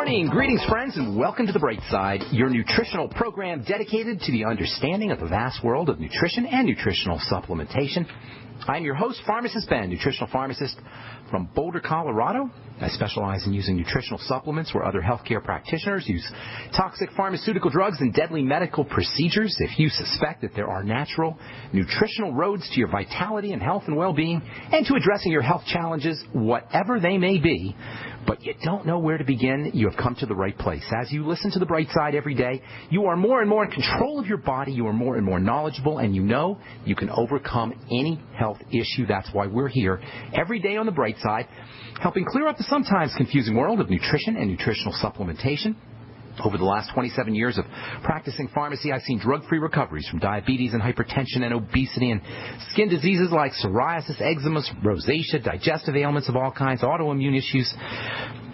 morning. Greetings, friends, and welcome to The Bright Side, your nutritional program dedicated to the understanding of the vast world of nutrition and nutritional supplementation. I'm your host, Pharmacist Ben, nutritional pharmacist from Boulder, Colorado. I specialize in using nutritional supplements where other healthcare practitioners use toxic pharmaceutical drugs and deadly medical procedures. If you suspect that there are natural, nutritional roads to your vitality and health and well-being and to addressing your health challenges, whatever they may be, but you don't know where to begin, you have come to the right place. As you listen to The Bright Side every day, you are more and more in control of your body, you are more and more knowledgeable, and you know you can overcome any health issue. That's why we're here every day on The Bright Side, helping clear up the sometimes confusing world of nutrition and nutritional supplementation. Over the last 27 years of practicing pharmacy, I've seen drug-free recoveries from diabetes and hypertension and obesity and skin diseases like psoriasis, eczema, rosacea, digestive ailments of all kinds, autoimmune issues.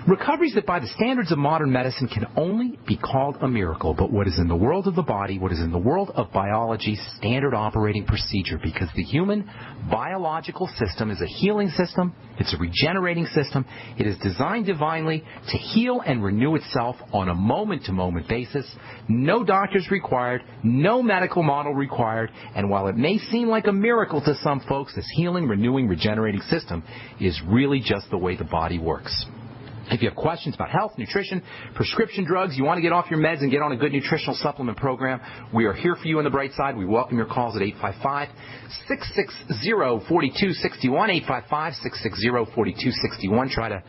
Recoveries that by the standards of modern medicine can only be called a miracle, but what is in the world of the body, what is in the world of biology, standard operating procedure, because the human biological system is a healing system, it's a regenerating system, it is designed divinely to heal and renew itself on a moment-to-moment basis. No doctors required, no medical model required, and while it may seem like a miracle to some folks, this healing, renewing, regenerating system is really just the way the body works. If you have questions about health, nutrition, prescription drugs, you want to get off your meds and get on a good nutritional supplement program, we are here for you on The Bright Side. We welcome your calls at 855-660-4261, 855-660-4261. Try to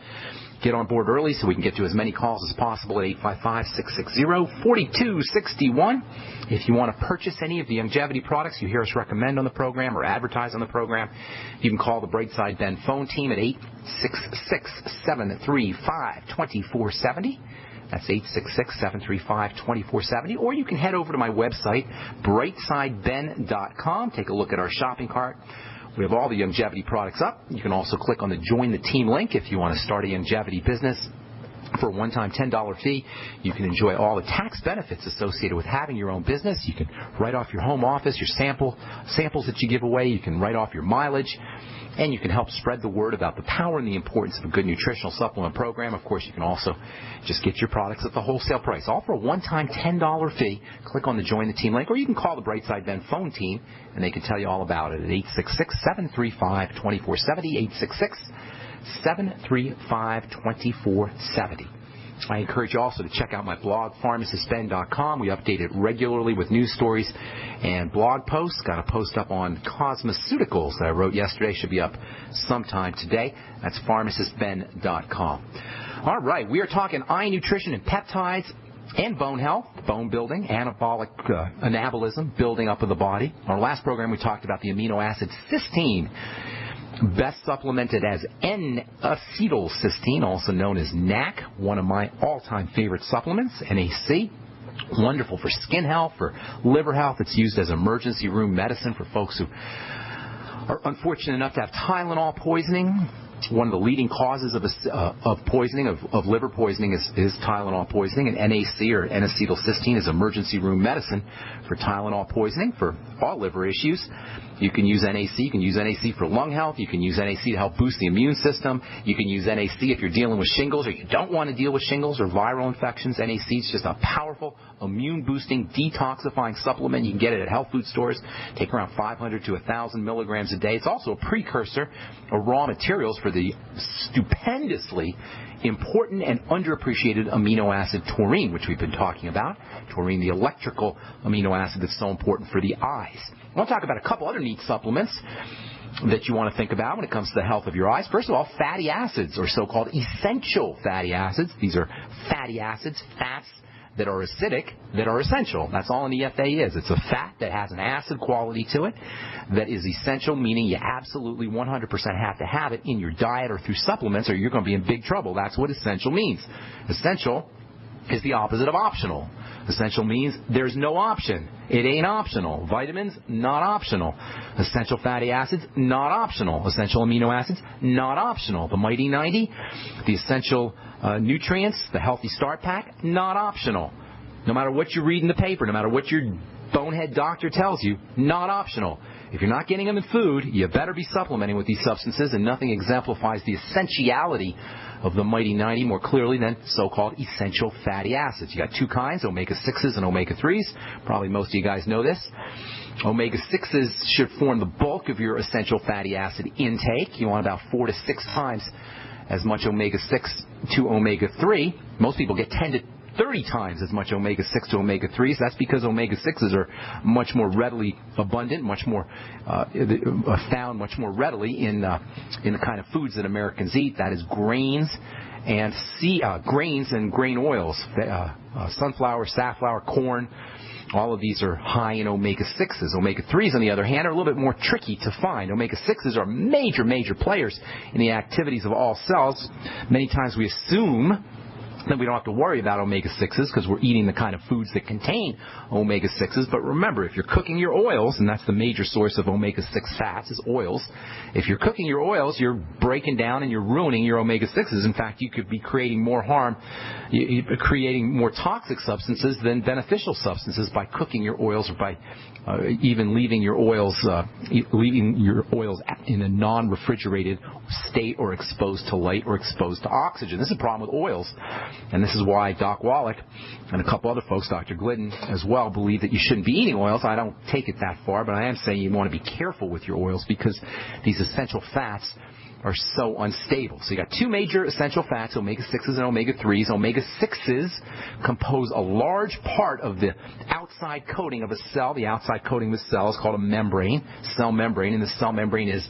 get on board early so we can get to as many calls as possible at 855-660-4261. If you want to purchase any of the longevity products you hear us recommend on the program or advertise on the program, you can call the Bright Side Ben phone team at 866-735-2470. That's 866-735-2470. Or you can head over to my website, brightsideben.com. Take a look at our shopping cart. We have all the longevity products up. You can also click on the Join the Team link if you want to start a longevity business. For a one-time $10 fee, you can enjoy all the tax benefits associated with having your own business. You can write off your home office, your samples that you give away. You can write off your mileage. And you can help spread the word about the power and the importance of a good nutritional supplement program. Of course, you can also just get your products at the wholesale price, all for a one-time $10 fee. Click on the Join the Team link, or you can call the Bright Side Ben phone team, and they can tell you all about it at 866-735-2470, 866-735-2470. I encourage you also to check out my blog, pharmacistben.com. We update it regularly with news stories and blog posts. Got a post up on cosmeceuticals that I wrote yesterday. Should be up sometime today. That's pharmacistben.com. All right, we are talking eye nutrition and peptides and bone health, bone building, anabolic anabolism, building up of the body. Our last program we talked about the amino acid cysteine, best supplemented as N-acetylcysteine, also known as NAC, one of my all-time favorite supplements, NAC. Wonderful for skin health, for liver health. It's used as emergency room medicine for folks who are unfortunate enough to have Tylenol poisoning. One of the leading causes of poisoning, of liver poisoning, is Tylenol poisoning, and NAC, or N-acetylcysteine, is emergency room medicine for Tylenol poisoning, for all liver issues. You can use NAC. You can use NAC for lung health. You can use NAC to help boost the immune system. You can use NAC if you're dealing with shingles or you don't want to deal with shingles or viral infections. NAC is just a powerful immune-boosting, detoxifying supplement. You can get it at health food stores. Take around 500 to 1,000 milligrams a day. It's also a precursor or raw materials for the stupendously important and underappreciated amino acid taurine, which we've been talking about. Taurine, the electrical amino acid that's so important for the eyes. I want to talk about a couple other neat supplements that you want to think about when it comes to the health of your eyes. First of all, fatty acids, or so-called essential fatty acids. These are fatty acids, fats that are acidic, that are essential. That's all an EFA is. It's a fat that has an acid quality to it that is essential, meaning you absolutely 100% have to have it in your diet or through supplements, or you're going to be in big trouble. That's what essential means. Essential is the opposite of optional. Essential means there's no option. It ain't optional. Vitamins, not optional. Essential fatty acids, not optional. Essential amino acids, not optional. The Mighty 90, the essential nutrients, the Healthy Start Pack, not optional. No matter what you read in the paper, no matter what your bonehead doctor tells you, not optional. If you're not getting them in food, you better be supplementing with these substances, and nothing exemplifies the essentiality of the Mighty 90 more clearly than so-called essential fatty acids. You got two kinds, omega-6s and omega-3s. Probably most of you guys know this. Omega-6s should form the bulk of your essential fatty acid intake. You want about 4 to 6 times as much omega-6 to omega-3. Most people get 10 to 30 times as much omega-6 to omega-3s. That's because omega-6s are much more readily abundant, much more found much more readily in the kind of foods that Americans eat. That is grains and grains and grain oils, sunflower, safflower, corn. All of these are high in omega-6s. Omega-3s, on the other hand, are a little bit more tricky to find. Omega-6s are major players in the activities of all cells. Many times we assume that we don't have to worry about omega-6s because we're eating the kind of foods that contain omega-6s. But remember, if you're cooking your oils, and that's the major source of omega-6 fats is oils, if you're cooking your oils, you're breaking down and you're ruining your omega-6s. In fact, you could be creating more harm, creating more toxic substances than beneficial substances by cooking your oils or by even leaving your oils in a non-refrigerated state or exposed to light or exposed to oxygen. This is a problem with oils. And this is why Doc Wallach and a couple other folks, Dr. Glidden as well, believe that you shouldn't be eating oils. I don't take it that far, but I am saying you want to be careful with your oils because these essential fats are so unstable. So you got two major essential fats, omega-6s and omega-3s. Omega-6s compose a large part of the outside coating of a cell. The outside coating of a cell is called a membrane, cell membrane, and the cell membrane is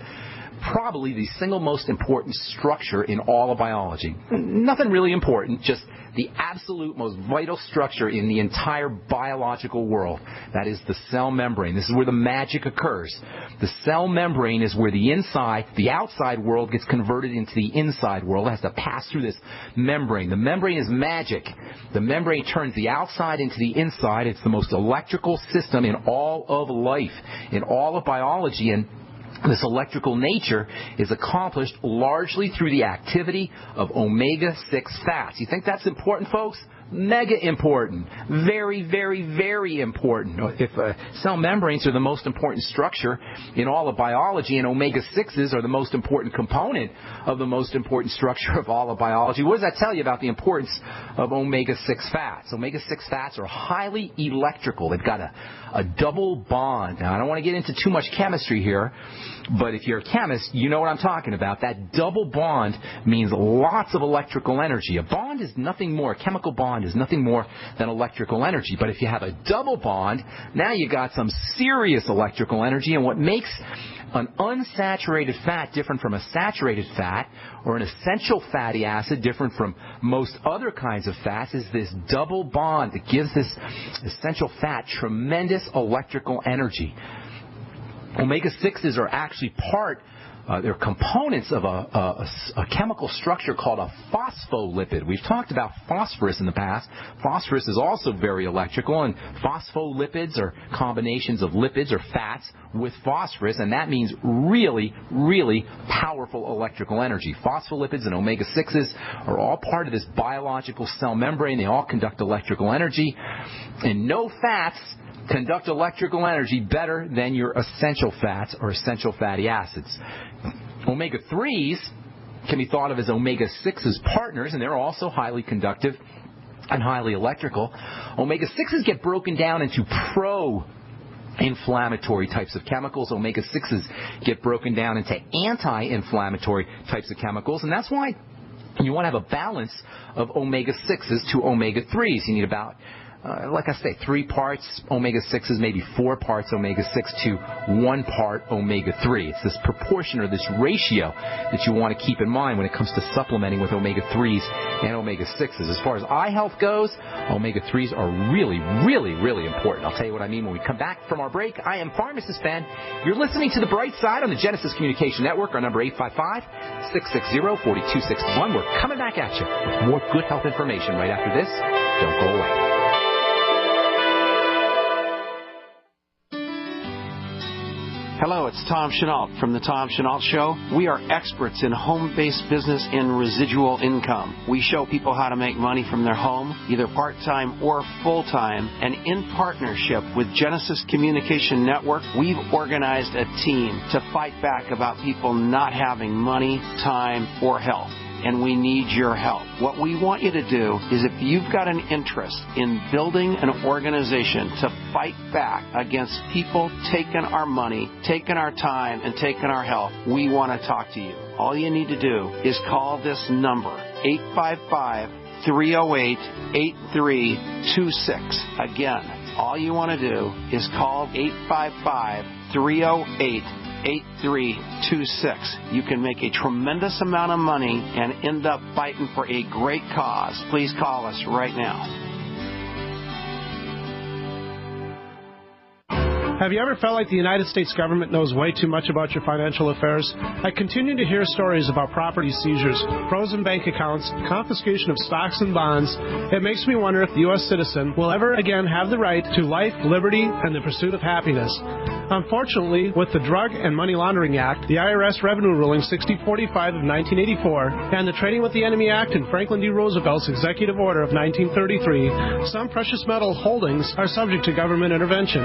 probably the single most important structure in all of biology. Nothing really important, just the absolute most vital structure in the entire biological world. That is the cell membrane. This is where the magic occurs. The cell membrane is where the outside world gets converted into the inside world. It has to pass through this membrane. The membrane is magic. The membrane turns the outside into the inside. It's the most electrical system in all of life, in all of biology, and this electrical nature is accomplished largely through the activity of omega-6 fats. You think that's important, folks? Mega important. Very important. If cell membranes are the most important structure in all of biology and omega-6s are the most important component of the most important structure of all of biology, what does that tell you about the importance of omega-6 fats? Omega-6 fats are highly electrical. They've got a double bond. Now, I don't want to get into too much chemistry here, but if you're a chemist, you know what I'm talking about. That double bond means lots of electrical energy. A bond is nothing more, a chemical bond is nothing more than electrical energy. But if you have a double bond, now you got some serious electrical energy. And what makes an unsaturated fat different from a saturated fat or an essential fatty acid different from most other kinds of fats is this double bond that gives this essential fat tremendous electrical energy. Omega-6s are actually they're components of a chemical structure called a phospholipid. We've talked about phosphorus in the past. Phosphorus is also very electrical, and phospholipids are combinations of lipids or fats with phosphorus, and that means really powerful electrical energy. Phospholipids and omega-6s are all part of this biological cell membrane. They all conduct electrical energy, and no fats conduct electrical energy better than your essential fats or essential fatty acids. Omega-3s can be thought of as omega-6's partners, and they're also highly conductive and highly electrical. Omega-6s get broken down into pro-inflammatory types of chemicals. Omega-6s get broken down into anti-inflammatory types of chemicals, and that's why you want to have a balance of omega-6s to omega-3s. You need about like I say, 3 parts omega-6s, maybe 4 parts omega-6 to 1 part omega-3. It's this proportion or this ratio that you want to keep in mind when it comes to supplementing with omega-3s and omega-6s. As far as eye health goes, omega-3s are really important. I'll tell you what I mean when we come back from our break. I am Pharmacist Ben. You're listening to The Bright Side on the Genesis Communication Network. Our number 855-660-4261. We're coming back at you with more good health information right after this. Don't go away. Hello, it's Tom Chenault from The Tom Chenault Show. We are experts in home-based business and residual income. We show people how to make money from their home, either part-time or full-time. And in partnership with Genesis Communication Network, we've organized a team to fight back about people not having money, time, or health. And we need your help. What we want you to do is, if you've got an interest in building an organization to fight back against people taking our money, taking our time, and taking our health, we want to talk to you. All you need to do is call this number, 855-308-8326. Again, all you want to do is call 855-308-8326. You can make a tremendous amount of money and end up fighting for a great cause. Please call us right now. Have you ever felt like the United States government knows way too much about your financial affairs? I continue to hear stories about property seizures, frozen bank accounts, confiscation of stocks and bonds. It makes me wonder if the U.S. citizen will ever again have the right to life, liberty, and the pursuit of happiness. Unfortunately, with the Drug and Money Laundering Act, the IRS Revenue Ruling 6045 of 1984, and the Trading with the Enemy Act and Franklin D. Roosevelt's Executive Order of 1933, some precious metal holdings are subject to government intervention.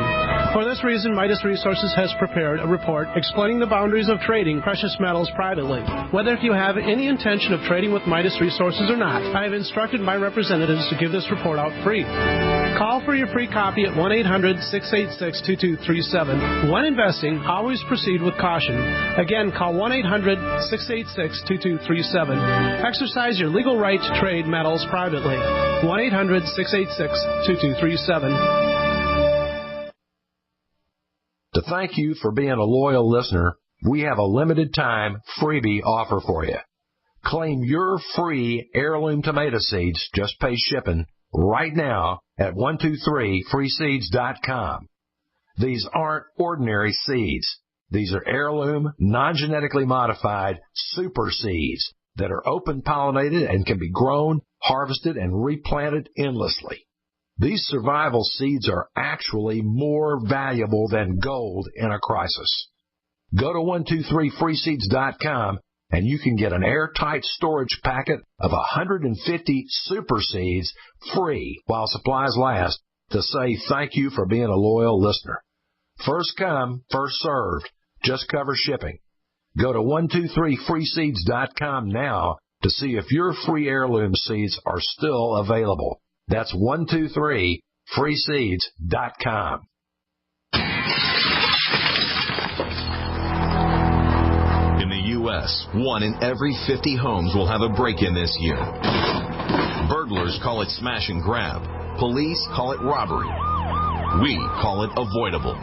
For this reason, Midas Resources has prepared a report explaining the boundaries of trading precious metals privately. Whether if you have any intention of trading with Midas Resources or not, I have instructed my representatives to give this report out free. Call for your free copy at 1-800-686-2237. When investing, always proceed with caution. Again, call 1-800-686-2237. Exercise your legal right to trade metals privately. 1-800-686-2237. To thank you for being a loyal listener, we have a limited time freebie offer for you. Claim your free heirloom tomato seeds, just pay shipping, right now at 123freeseeds.com. These aren't ordinary seeds. These are heirloom, non-genetically modified super seeds that are open-pollinated and can be grown, harvested, and replanted endlessly. These survival seeds are actually more valuable than gold in a crisis. Go to 123freeseeds.com and you can get an airtight storage packet of 150 super seeds free while supplies last to say thank you for being a loyal listener. First come, first served. Just cover shipping. Go to 123freeseeds.com now to see if your free heirloom seeds are still available. That's 123freeseeds.com. In the U.S., 1 in every 50 homes will have a break-in this year. Burglars call it smash and grab. Police call it robbery. We call it avoidable.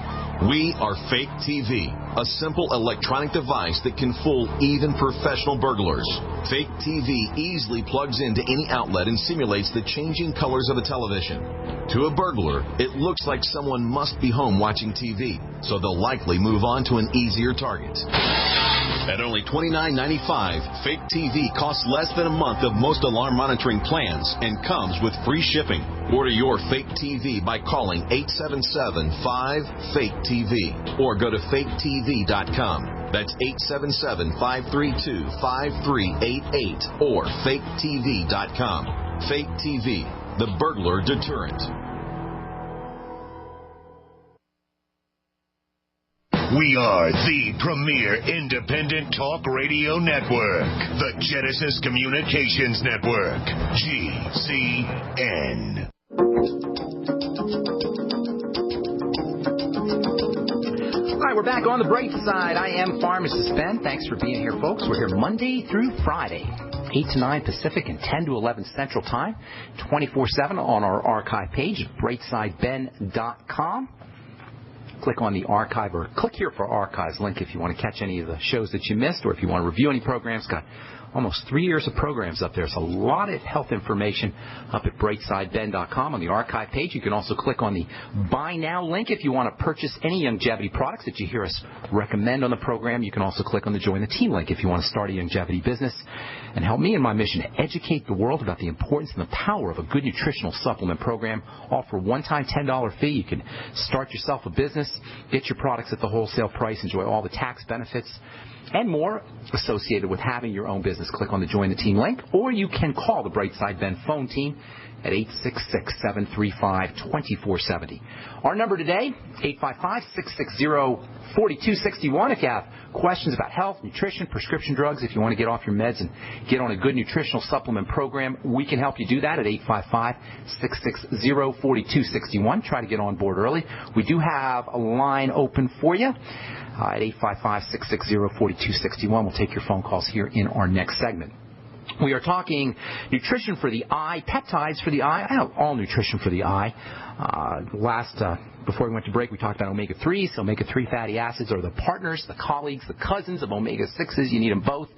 We are Fake TV, a simple electronic device that can fool even professional burglars. Fake TV easily plugs into any outlet and simulates the changing colors of a television. To a burglar, it looks like someone must be home watching TV, so they'll likely move on to an easier target. At only $29.95, Fake TV costs less than a month of most alarm monitoring plans and comes with free shipping. Order your Fake TV by calling 877-5-FAKE-TV or go to faketv.com. That's 877-532-5388 or faketv.com. Fake TV, the burglar deterrent. We are the premier independent talk radio network, the Genesis Communications Network, GCN. All right, we're back on the bright side. I am Pharmacist Ben. Thanks for being here, folks. We're here Monday through Friday, 8 to 9 Pacific and 10 to 11 Central Time, 24/7 on our archive page, brightsideben.com. Click on the archive or click here for archives link if you want to catch any of the shows that you missed or if you want to review any programs. Got almost 3 years of programs up there. It's a lot of health information up at brightsideben.com on the archive page. You can also click on the Buy Now link if you want to purchase any longevity products that you hear us recommend on the program. You can also click on the Join the Team link if you want to start a longevity business and help me in my mission to educate the world about the importance and the power of a good nutritional supplement program. All for a one-time $10 fee. You can start yourself a business, get your products at the wholesale price, enjoy all the tax benefits and more associated with having your own business. Click on the Join the Team link, or you can call the Brightside Ben phone team at 866-735-2470. Our number today, 855-660-4261. If you have questions about health, nutrition, prescription drugs, if you want to get off your meds and get on a good nutritional supplement program, we can help you do that at 855-660-4261. Try to get on board early. We do have a line open for you at 855-660-4261. We'll take your phone calls here in our next segment. We are talking nutrition for the eye, peptides for the eye, all nutrition for the eye. Before we went to break, we talked about omega-3s. Omega-3 fatty acids are the partners, the colleagues, the cousins of omega-6s. You need them both.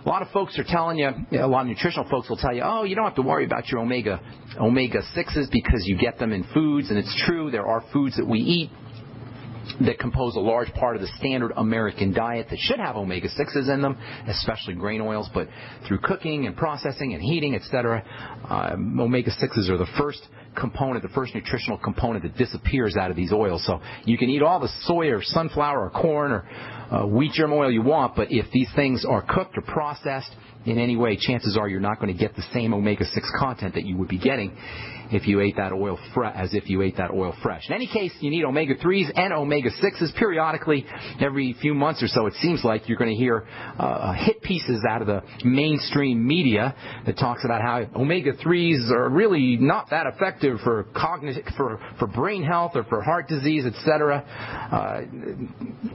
A lot of folks are telling you, a lot of nutritional folks will tell you, oh, you don't have to worry about your omega-6s because you get them in foods. And it's true, there are foods that we eat that compose a large part of the standard American diet that should have omega-6s in them, especially grain oils, but through cooking and processing and heating, etc., omega-6s are the first component, the first nutritional component that disappears out of these oils. So you can eat all the soy or sunflower or corn or wheat germ oil you want, but if these things are cooked or processed in any way, chances are you're not going to get the same omega-6 content that you would be getting if you ate that oil as if you ate that oil fresh. In any case, you need omega-3s and omega-6s periodically. Every few months or so, it seems like you're going to hear hit pieces out of the mainstream media that talks about how omega-3s are really not that effective for for brain health or for heart disease, etc.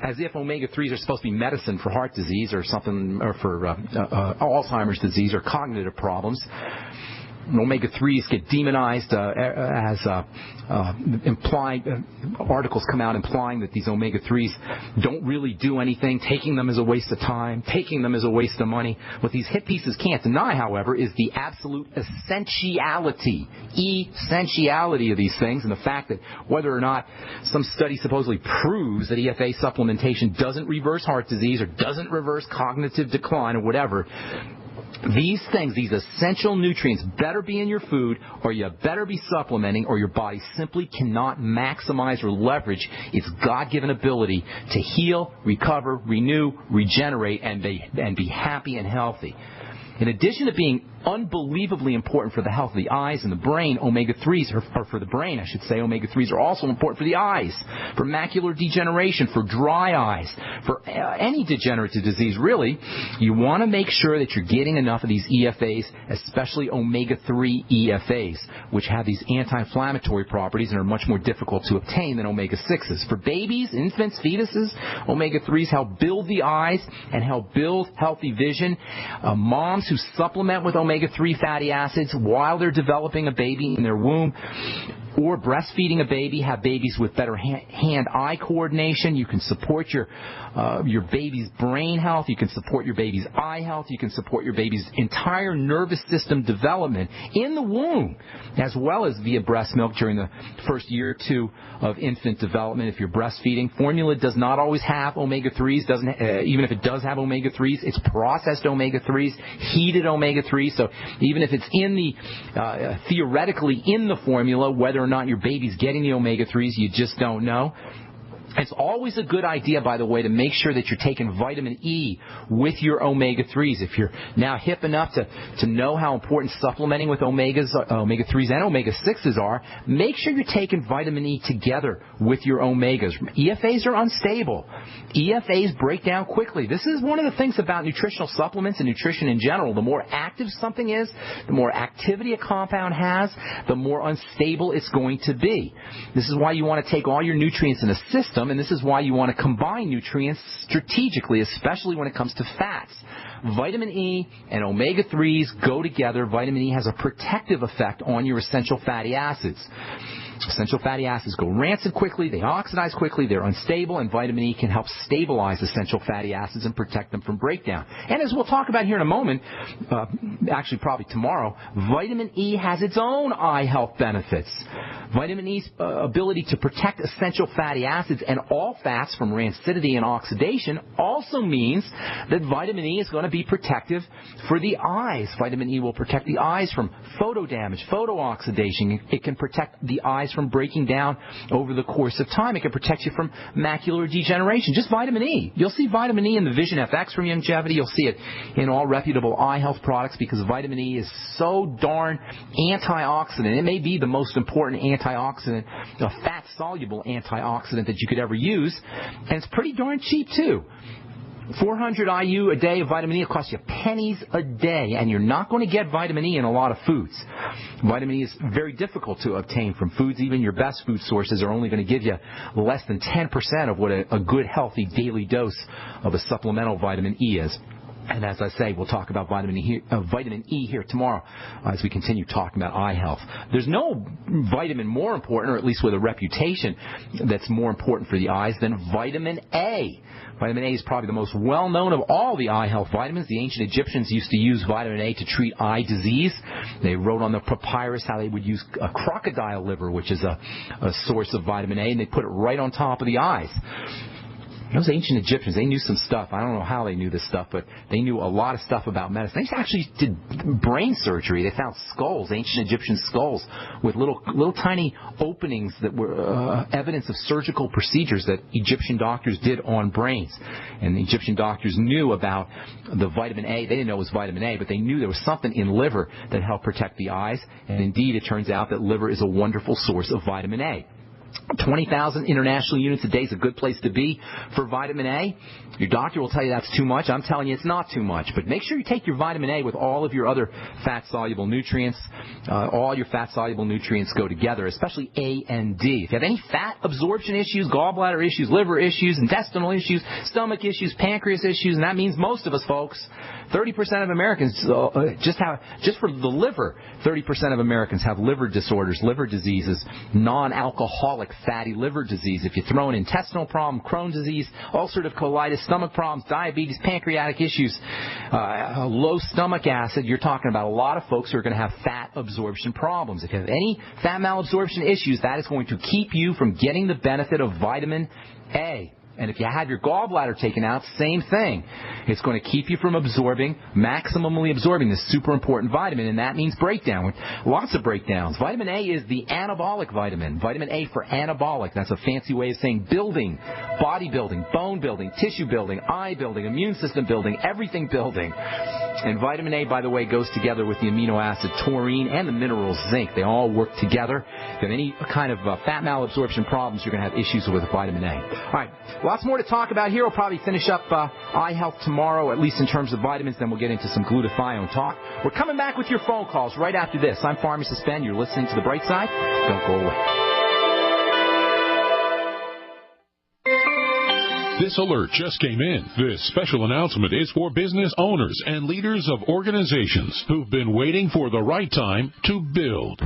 As if omega-3s are supposed to be medicine for heart disease or something, or for Alzheimer's disease or cognitive problems. Omega-3s get demonized as articles come out implying that these omega-3s don't really do anything. Taking them is a waste of time. Taking them is a waste of money. What these hit pieces can't deny, however, is the absolute essentiality of these things, and the fact that whether or not some study supposedly proves that EFA supplementation doesn't reverse heart disease or doesn't reverse cognitive decline or whatever, these things, these essential nutrients, better be in your food, or you better be supplementing, or your body simply cannot maximize or leverage its God-given ability to heal, recover, renew, regenerate, and be happy and healthy. In addition to being unbelievably important for the health of the eyes and the brain, omega-3s, or for the brain, I should say, omega-3s are also important for the eyes, for macular degeneration, for dry eyes, for any degenerative disease, really. You want to make sure that you're getting enough of these EFAs, especially omega-3 EFAs, which have these anti-inflammatory properties and are much more difficult to obtain than omega-6s. For babies, infants, fetuses, omega-3s help build the eyes and help build healthy vision. Moms who supplement with omega-3 fatty acids while they're developing a baby in their womb or breastfeeding a baby, have babies with better hand-eye coordination. You can support your baby's brain health. You can support your baby's eye health. You can support your baby's entire nervous system development in the womb, as well as via breast milk during the first year or two of infant development. If you're breastfeeding, formula does not always have omega-3s. Even if it does have omega-3s, it's processed omega-3s, heated omega-3s. So even if it's in the theoretically in the formula, whether or not your baby's getting the omega-3s, you just don't know. It's always a good idea, by the way, to make sure that you're taking vitamin E with your omega-3s. If you're now hip enough to know how important supplementing with omega-3s and omega-6s are, make sure you're taking vitamin E together with your omegas. EFAs are unstable. EFAs break down quickly. This is one of the things about nutritional supplements and nutrition in general. The more active something is, the more activity a compound has, the more unstable it's going to be. This is why you want to take all your nutrients in a system, and this is why you want to combine nutrients strategically, especially when it comes to fats. Vitamin E and omega-3s go together. Vitamin E has a protective effect on your essential fatty acids. Essential fatty acids go rancid quickly, they oxidize quickly, they're unstable, and vitamin E can help stabilize essential fatty acids and protect them from breakdown. And as we'll talk about here in a moment, actually probably tomorrow, vitamin E has its own eye health benefits. Vitamin E's ability to protect essential fatty acids and all fats from rancidity and oxidation also means that vitamin E is going to be protective for the eyes. Vitamin E will protect the eyes from photo damage, photo-oxidation. It can protect the eyes from breaking down over the course of time. It can protect you from macular degeneration. Just vitamin E. You'll see vitamin E in the Vision FX from Youngevity. You'll see it in all reputable eye health products because vitamin E is so darn antioxidant. It may be the most important antioxidant, a fat-soluble antioxidant that you could ever use, and it's pretty darn cheap too. 400 IU a day of vitamin E will cost you pennies a day, and you're not going to get vitamin E in a lot of foods. Vitamin E is very difficult to obtain from foods. Even your best food sources are only going to give you less than 10% of what a good, healthy daily dose of a supplemental vitamin E is. And as I say, we'll talk about vitamin E here tomorrow as we continue talking about eye health. There's no vitamin more important, or at least with a reputation that's more important for the eyes than vitamin A. Vitamin A is probably the most well-known of all the eye health vitamins. The ancient Egyptians used to use vitamin A to treat eye disease. They wrote on the papyrus how they would use a crocodile liver, which is a source of vitamin A, and they put it right on top of the eyes. Those ancient Egyptians, they knew some stuff. I don't know how they knew this stuff, but they knew a lot of stuff about medicine. They actually did brain surgery. They found skulls, ancient Egyptian skulls, with little tiny openings that were evidence of surgical procedures that Egyptian doctors did on brains. And the Egyptian doctors knew about the vitamin A. They didn't know it was vitamin A, but they knew there was something in liver that helped protect the eyes. And indeed, it turns out that liver is a wonderful source of vitamin A. 20,000 international units a day is a good place to be for vitamin A. Your doctor will tell you that's too much. I'm telling you it's not too much. But make sure you take your vitamin A with all of your other fat-soluble nutrients. All your fat-soluble nutrients go together, especially A and D. If you have any fat absorption issues, gallbladder issues, liver issues, intestinal issues, stomach issues, pancreas issues, and that means most of us, folks, 30% of Americans just for the liver, 30% of Americans have liver disorders, liver diseases, non-alcoholic fatty liver disease. If you throw an intestinal problem, Crohn's disease, ulcerative colitis, stomach problems, diabetes, pancreatic issues, low stomach acid, you're talking about a lot of folks who are going to have fat absorption problems. If you have any fat malabsorption issues, that is going to keep you from getting the benefit of vitamin A. And if you have your gallbladder taken out, same thing. It's going to keep you from maximally absorbing this super important vitamin, and that means breakdown. Lots of breakdowns. Vitamin A is the anabolic vitamin. Vitamin A for anabolic. That's a fancy way of saying building, body building, bone building, tissue building, eye building, immune system building, everything building. And vitamin A, by the way, goes together with the amino acid taurine and the mineral zinc. They all work together. If you have any kind of fat malabsorption problems, you're going to have issues with vitamin A. All right. Lots more to talk about here. We'll probably finish up eye health tomorrow, at least in terms of vitamins. Then we'll get into some glutathione talk. We're coming back with your phone calls right after this. I'm Pharmacist Ben. You're listening to The Bright Side. Don't go away. This alert just came in. This special announcement is for business owners and leaders of organizations who've been waiting for the right time to build.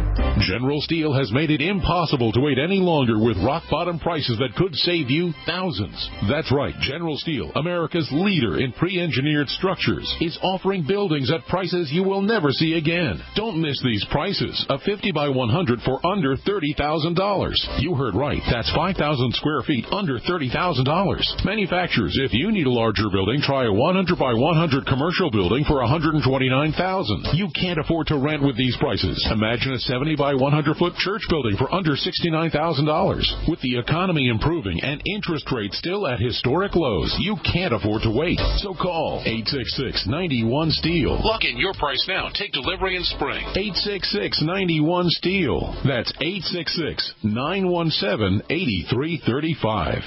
General Steel has made it impossible to wait any longer with rock-bottom prices that could save you thousands. That's right. General Steel, America's leader in pre-engineered structures, is offering buildings at prices you will never see again. Don't miss these prices. A 50 by 100 for under $30,000. You heard right. That's 5,000 square feet under $30,000. Manufacturers, if you need a larger building, try a 100 by 100 commercial building for $129,000. You can't afford to rent with these prices. Imagine a 70 by 100 foot church building for under $69,000. With the economy improving and interest rates still at historic lows, you can't afford to wait. So call 866-91-STEEL. Lock in your price now. Take delivery in spring. 866-91-STEEL. That's 866-917-8335.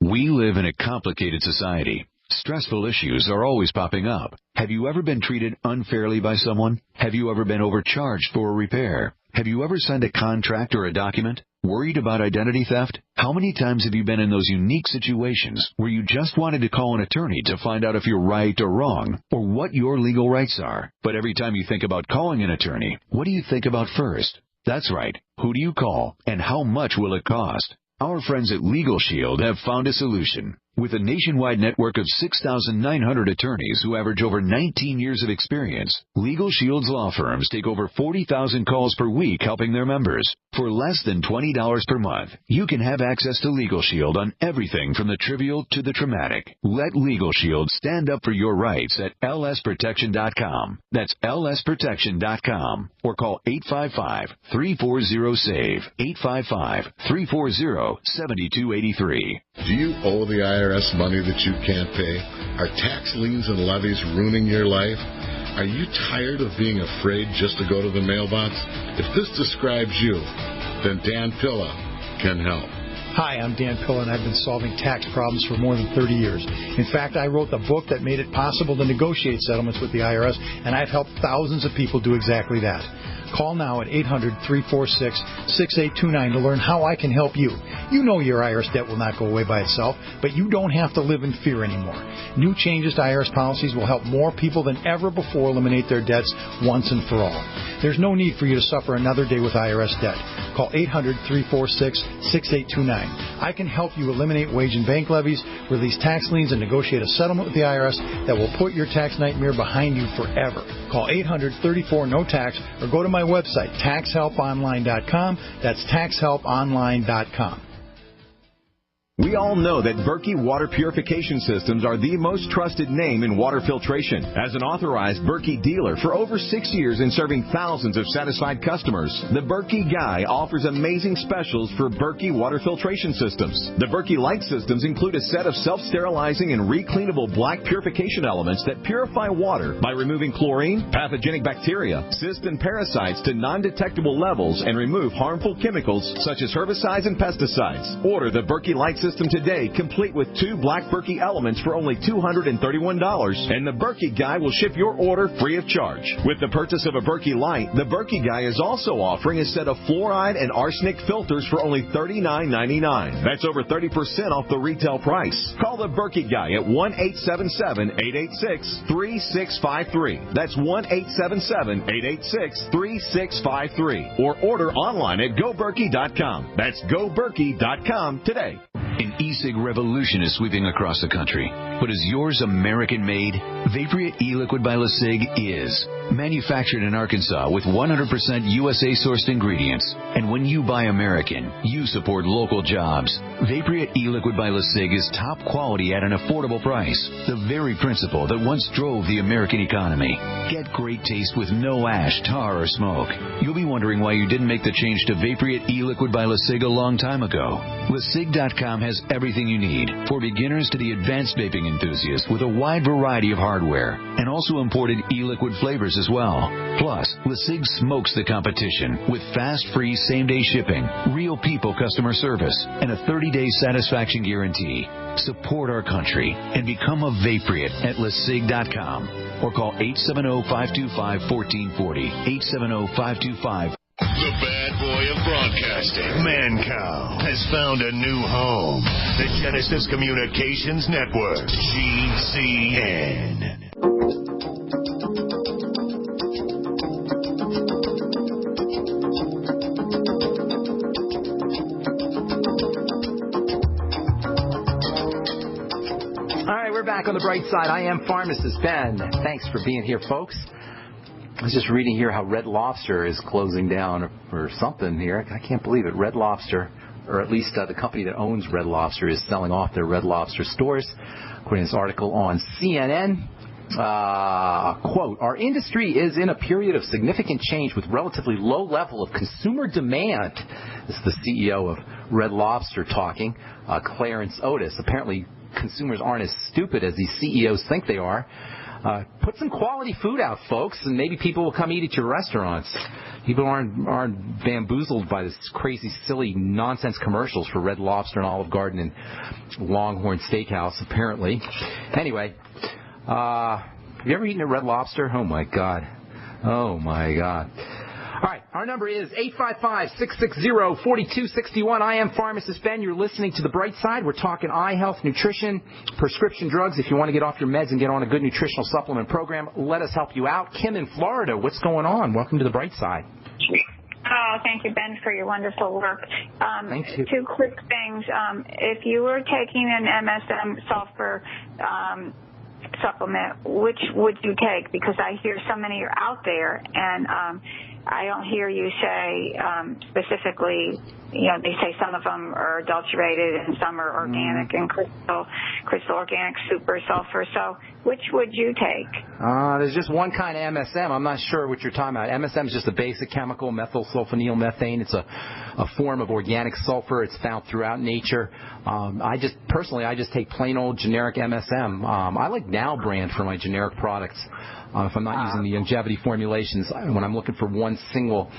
We live in a complicated society. Stressful issues are always popping up. Have you ever been treated unfairly by someone? Have you ever been overcharged for a repair? Have you ever signed a contract or a document? Worried about identity theft? How many times have you been in those unique situations where you just wanted to call an attorney to find out if you're right or wrong, or what your legal rights are? But every time you think about calling an attorney, what do you think about first? That's right. Who do you call, and how much will it cost? Our friends at Legal Shield have found a solution. With a nationwide network of 6,900 attorneys who average over 19 years of experience, Legal Shield's law firms take over 40,000 calls per week helping their members. For less than $20 per month, you can have access to Legal Shield on everything from the trivial to the traumatic. Let Legal Shield stand up for your rights at lsprotection.com. That's lsprotection.com. Or call 855-340-SAVE, 855-340-7283. Do you owe the IRS money that you can't pay? Are tax liens and levies ruining your life? Are you tired of being afraid just to go to the mailbox? If this describes you, then Dan Pilla can help. Hi, I'm Dan Pilla, and I've been solving tax problems for more than 30 years. In fact, I wrote the book that made it possible to negotiate settlements with the IRS, and I've helped thousands of people do exactly that. Call now at 800-346-6829 to learn how I can help you. You know your IRS debt will not go away by itself, but you don't have to live in fear anymore. New changes to IRS policies will help more people than ever before eliminate their debts once and for all. There's no need for you to suffer another day with IRS debt. Call 800-346-6829. I can help you eliminate wage and bank levies, release tax liens, and negotiate a settlement with the IRS that will put your tax nightmare behind you forever. Call 800-34-NO-TAX or go to my website, taxhelponline.com. That's taxhelponline.com. We all know that Berkey Water Purification Systems are the most trusted name in water filtration. As an authorized Berkey dealer for over 6 years and serving thousands of satisfied customers, the Berkey Guy offers amazing specials for Berkey Water Filtration Systems. The Berkey Light Systems include a set of self-sterilizing and recleanable black purification elements that purify water by removing chlorine, pathogenic bacteria, cysts, and parasites to non-detectable levels and remove harmful chemicals such as herbicides and pesticides. Order the Berkey Light System today, complete with 2 black Berkey elements for only $231, and the Berkey Guy will ship your order free of charge. With the purchase of a Berkey Light, the Berkey Guy is also offering a set of fluoride and arsenic filters for only $39.99. That's over 30% off the retail price. Call the Berkey Guy at 1-877-886-3653. That's 1-877-886-3653. Or order online at GoBerkey.com. That's GoBerkey.com today. An e-cig revolution is sweeping across the country. But is yours American-made? Vaporeate e-liquid by LeSig is. Manufactured in Arkansas with 100% USA-sourced ingredients. And when you buy American, you support local jobs. Vaporeate e-liquid by LeSig is top quality at an affordable price. The very principle that once drove the American economy. Get great taste with no ash, tar, or smoke. You'll be wondering why you didn't make the change to Vaporeate e-liquid by LeSig a long time ago. LeSig.com has everything you need, for beginners to the advanced vaping enthusiast, with a wide variety of hardware, and also imported e-liquid flavors as well. Plus, LeSig smokes the competition with fast, free, same-day shipping, real people customer service, and a 30-day satisfaction guarantee. Support our country and become a Vaporeate at LeSig.com, or call 870-525-1440, 870-525. The bad boy of broadcasting, Mancow, has found a new home. The Genesis Communications Network, GCN. All right, we're back on the bright side. I am Pharmacist Ben. Thanks for being here, folks. I was just reading here how Red Lobster is closing down or something here. I can't believe it. Red Lobster, or at least the company that owns Red Lobster, is selling off their Red Lobster stores. According to this article on CNN, quote, our industry is in a period of significant change with relatively low level of consumer demand. This is the CEO of Red Lobster talking, Clarence Otis. Apparently, consumers aren't as stupid as these CEOs think they are. Put some quality food out, folks, and maybe people will come eat at your restaurants. People aren't bamboozled by this crazy, silly, nonsense commercials for Red Lobster and Olive Garden and Longhorn Steakhouse, apparently. Anyway, have you ever eaten at Red Lobster? Oh, my God. Oh, my God. All right, our number is 855-660-4261. I am Pharmacist Ben. You're listening to The Bright Side. We're talking eye health, nutrition, prescription drugs. If you want to get off your meds and get on a good nutritional supplement program, let us help you out. Kim in Florida, what's going on? Welcome to The Bright Side. Oh, thank you, Ben, for your wonderful work. Thank you. Two quick things. If you were taking an MSM sulfur supplement, which would you take? Because I hear so many are out there, and I don't hear you say specifically, they say some of them are adulterated and some are organic and crystal organic super sulfur. So which would you take? There's just one kind of MSM. I'm not sure what you're talking about. MSM is just a basic chemical, methylsulfonyl It's a form of organic sulfur. It's found throughout nature. I just take plain old generic MSM. I like Now brand for my generic products. If I'm not using the longevity formulations, when I'm looking for one single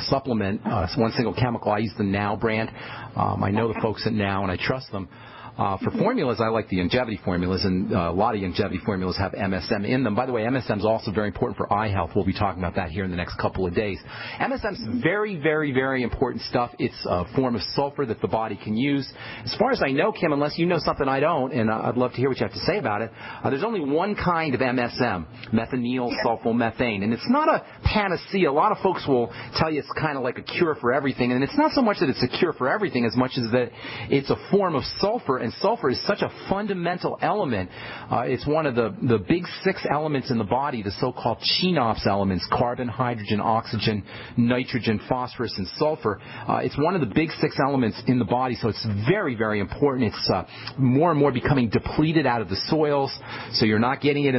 supplement, one single chemical, I use the Now brand. I know the folks at Now, and I trust them. For formulas, I like the longevity formulas, and a lot of longevity formulas have MSM in them. By the way, MSM is also very important for eye health. We'll be talking about that here in the next couple of days. MSM is very, very, very important stuff. It's a form of sulfur that the body can use. As far as I know, Kim, unless you know something I don't, and I'd love to hear what you have to say about it, there's only one kind of MSM, methynyl sulfomethane, and it's not a panacea. A lot of folks will tell you it's kind of like a cure for everything, and it's not so much that it's a cure for everything as much as that it's a form of sulfur. And sulfur is such a fundamental element. It's one of the big 6 elements in the body, the so-called CHNOPS elements, carbon, hydrogen, oxygen, nitrogen, phosphorus, and sulfur. It's one of the big 6 elements in the body, so it's very, very important. It's more and more becoming depleted out of the soils, so you're not getting it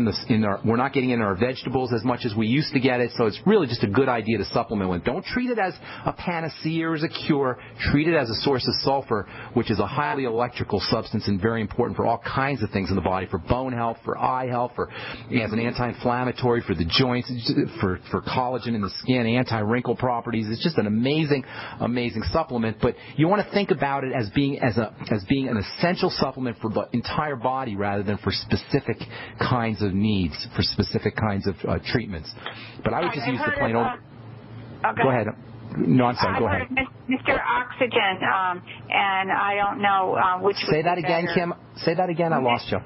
we're not getting it in our vegetables as much as we used to get it, so it's really just a good idea to supplement with. Don't treat it as a panacea or as a cure. Treat it as a source of sulfur, which is a highly electrical substance and very important for all kinds of things in the body, for bone health, for eye health, as an anti-inflammatory, for the joints, for collagen in the skin, anti-wrinkle properties. It's just an amazing, amazing supplement. But you want to think about it as being an essential supplement for the entire body rather than for specific kinds of needs, for specific kinds of treatments. But I would just use the plain old. Go ahead. No, I'm sorry. Go ahead. Mr. Oxygen, and I don't know which. Say that again, Kim. Say that again. I lost you.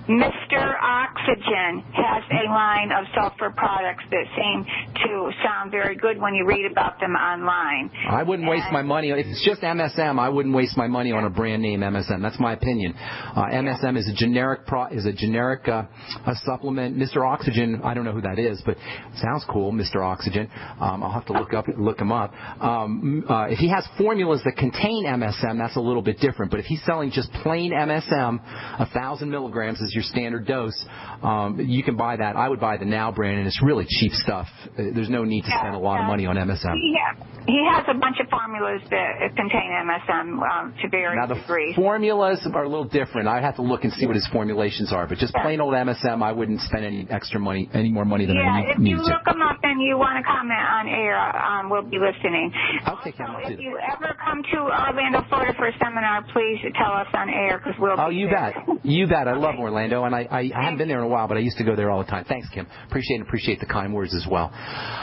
Mr. Oxygen has a line of sulfur products that seem to sound very good when you read about them online. I wouldn't waste my money. If it's just MSM, I wouldn't waste my money on a brand name MSM. That's my opinion. MSM is a generic supplement. Mr. Oxygen, I don't know who that is, but it sounds cool, Mr. Oxygen. I'll have to look him up. If he has formulas that contain MSM, that's a little bit different. But if he's selling just plain MSM, 1,000 milligrams is your standard dose, you can buy that. I would buy the Now brand, and it's really cheap stuff. There's no need to spend a lot of money on MSM. He has a bunch of formulas that contain MSM to various degrees. The formulas are a little different. I'd have to look and see what his formulations are. But just plain old MSM, I wouldn't spend any more money than I need to. If you look them up and you want to comment on air, we'll be listening. Okay, also, if you ever come to Orlando, Florida for a seminar, please tell us on air because we'll be there. You bet. I love Orlando, and I haven't been there in a while, but I used to go there all the time. Thanks, Kim. Appreciate the kind words as well.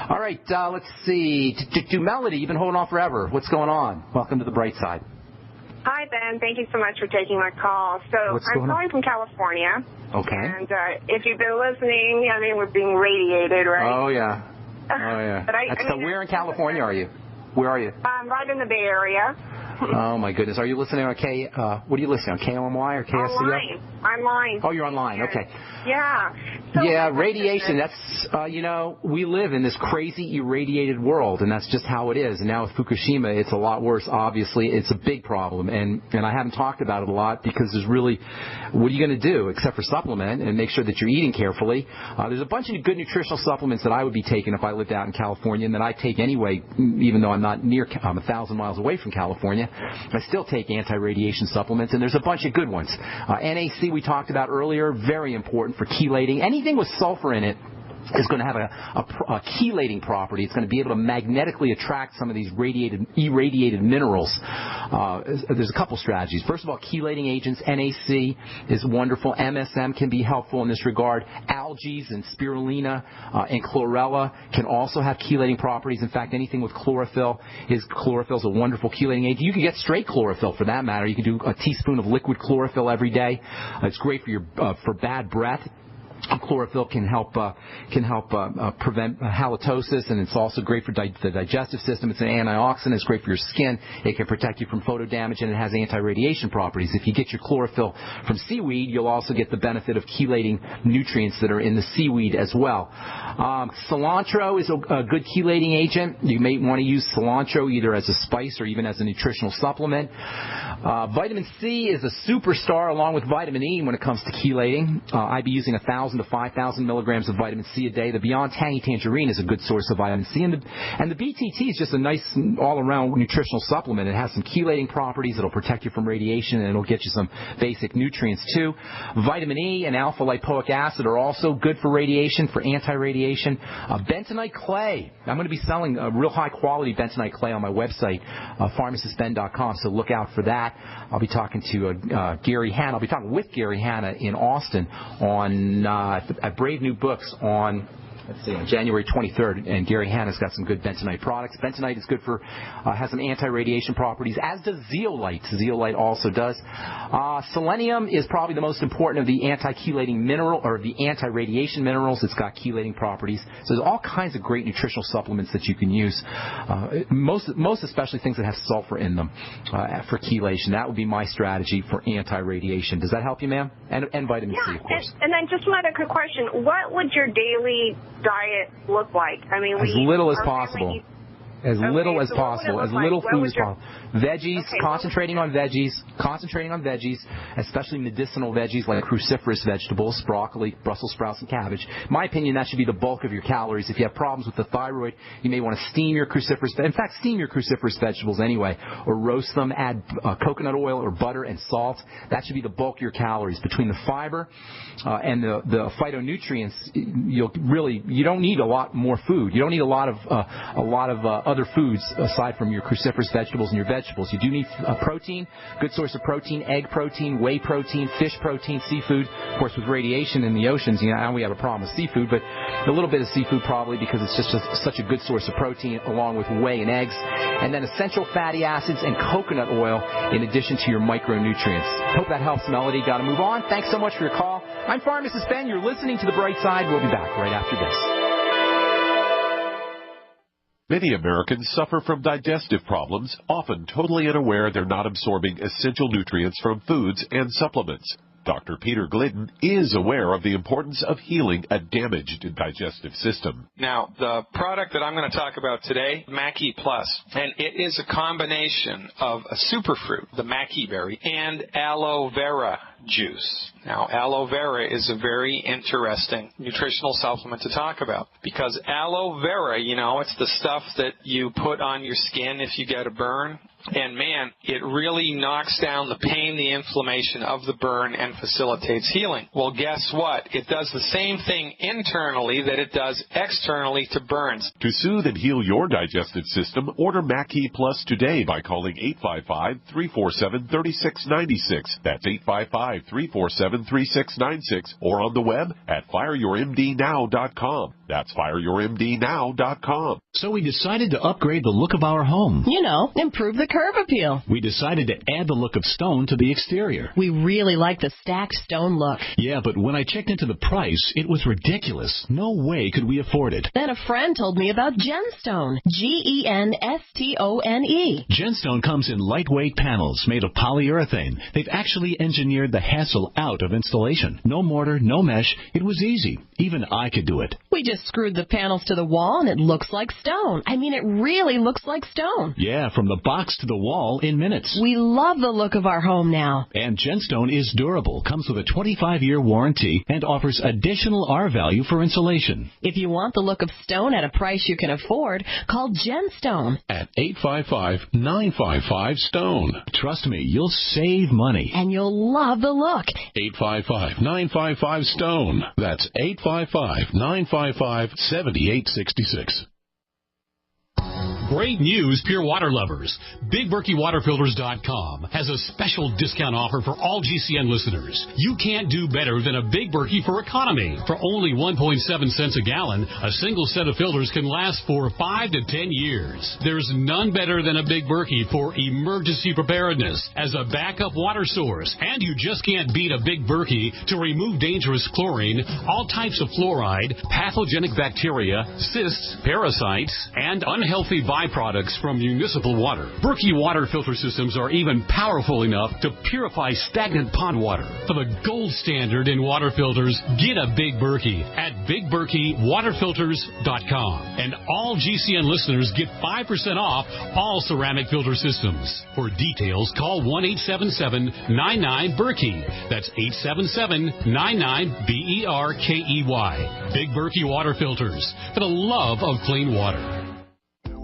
All right, let's see. Melody, you've been holding on forever. What's going on? Welcome to the bright side. Hi, Ben. Thank you so much for taking my call. So I'm calling from California. Okay. And if you've been listening, we're being radiated, right? Oh, yeah. But where in California are you? Where are you? I'm right in the Bay Area. Oh, my goodness. Are you listening on what are you listening on, KOMY or KSCO? Online. Oh, you're online. Okay. Yeah. So radiation, that's, we live in this crazy irradiated world, and that's just how it is. And now with Fukushima, it's a lot worse, obviously. It's a big problem, and I haven't talked about it a lot because there's really, what are you going to do except for supplement and make sure that you're eating carefully? There's a bunch of good nutritional supplements that I would be taking if I lived out in California and that I take anyway, even though I'm 1,000 miles away from California. I still take anti-radiation supplements, and there's a bunch of good ones. NAC we talked about earlier, very important for chelating. Anything with sulfur in it is going to have a chelating property. It's going to be able to magnetically attract some of these irradiated minerals. There's a couple strategies. First of all, chelating agents. NaC is wonderful. MSM can be helpful in this regard. Algae and spirulina and chlorella can also have chelating properties. In fact, anything with chlorophyll is a wonderful chelating agent. You can get straight chlorophyll for that matter. You can do a teaspoon of liquid chlorophyll every day. It's great for bad breath. Chlorophyll can help prevent halitosis, and it's also great for the digestive system. It's an antioxidant. It's great for your skin. It can protect you from photo damage, and it has anti-radiation properties. If you get your chlorophyll from seaweed, you'll also get the benefit of chelating nutrients that are in the seaweed as well. Cilantro is a good chelating agent. You may want to use cilantro either as a spice or even as a nutritional supplement. Vitamin C is a superstar along with vitamin E when it comes to chelating. I'd be using 1,000 to 5,000 milligrams of vitamin C a day. The Beyond Tangy Tangerine is a good source of vitamin C. And the BTT is just a nice all-around nutritional supplement. It has some chelating properties. It'll protect you from radiation, and it'll get you some basic nutrients, too. Vitamin E and alpha-lipoic acid are also good for radiation, for anti-radiation. Bentonite clay. I'm going to be selling a real high-quality bentonite clay on my website, pharmacistben.com, so look out for that. I'll be talking to Gary Hanna. I'll be talking with Gary Hanna in Austin on at Brave New Books on January 23rd, and Gary Hanna's got some good bentonite products. Bentonite is good for, has some anti-radiation properties, as does zeolite. Zeolite also does. Selenium is probably the most important of the anti-chelating mineral, or the anti-radiation minerals. It's got chelating properties. So there's all kinds of great nutritional supplements that you can use, most especially things that have sulfur in them for chelation. That would be my strategy for anti-radiation. Does that help you, ma'am? And vitamin C, of course. And then just one other quick question. What would your daily diet look like? I mean, as little as possible. As little as possible, as little food as possible. Veggies, concentrating on veggies, especially medicinal veggies like cruciferous vegetables, broccoli, Brussels sprouts, and cabbage. In my opinion, that should be the bulk of your calories. If you have problems with the thyroid, you may want to steam your cruciferous vegetables anyway, or roast them, add coconut oil or butter and salt. That should be the bulk of your calories. Between the fiber and the phytonutrients, you don't need a lot more food. You don't need a lot of other foods aside from your cruciferous vegetables and your vegetables. You do need protein, good source of protein, egg protein, whey protein, fish protein, seafood. Of course, with radiation in the oceans, now we have a problem with seafood, but a little bit of seafood probably because it's just such a good source of protein along with whey and eggs. And then essential fatty acids and coconut oil in addition to your micronutrients. Hope that helps, Melody. Got to move on. Thanks so much for your call. I'm Pharmacist Ben. You're listening to The Bright Side. We'll be back right after this. Many Americans suffer from digestive problems, often totally unaware they're not absorbing essential nutrients from foods and supplements. Dr. Peter Glidden is aware of the importance of healing a damaged digestive system. Now, the product that I'm going to talk about today, Mackey Plus, and it is a combination of a superfruit, the Mackey berry, and aloe vera juice. Now, aloe vera is a very interesting nutritional supplement to talk about because aloe vera, it's the stuff that you put on your skin if you get a burn. And, man, it really knocks down the pain, the inflammation of the burn, and facilitates healing. Well, guess what? It does the same thing internally that it does externally to burns. To soothe and heal your digestive system, order Mackey Plus today by calling 855-347-3696. That's 855-347-3696. Or on the web at fireyourmdnow.com. That's fireyourmdnow.com. So we decided to upgrade the look of our home. Improve the curb appeal. We decided to add the look of stone to the exterior. We really like the stacked stone look. Yeah, but when I checked into the price, it was ridiculous. No way could we afford it. Then a friend told me about Genstone. Genstone. Genstone comes in lightweight panels made of polyurethane. They've actually engineered the hassle out of installation. No mortar, no mesh. It was easy. Even I could do it. We just screwed the panels to the wall and it looks like stone. I mean, it really looks like stone. Yeah, from the box to to the wall in minutes. We love the look of our home now. And Gemstone is durable, comes with a 25-year warranty, and offers additional R value for insulation. If you want the look of stone at a price you can afford, call Gemstone at 855-955-STONE. Trust me, you'll save money. And you'll love the look. 855-955-STONE. That's 855-955-7866. Great news, pure water lovers. BigBerkeyWaterFilters.com has a special discount offer for all GCN listeners. You can't do better than a Big Berkey for economy. For only 1.7 cents a gallon, a single set of filters can last for 5 to 10 years. There's none better than a Big Berkey for emergency preparedness as a backup water source. And you just can't beat a Big Berkey to remove dangerous chlorine, all types of fluoride, pathogenic bacteria, cysts, parasites, and unhealthy byproducts from municipal water. Berkey water filter systems are even powerful enough to purify stagnant pond water. For the gold standard in water filters, get a Big Berkey at BigBerkeyWaterFilters.com. And all GCN listeners get 5% off all ceramic filter systems. For details, call 1-877-99-BERKEY. That's 877-99-BERKEY. Big Berkey Water Filters, for the love of clean water.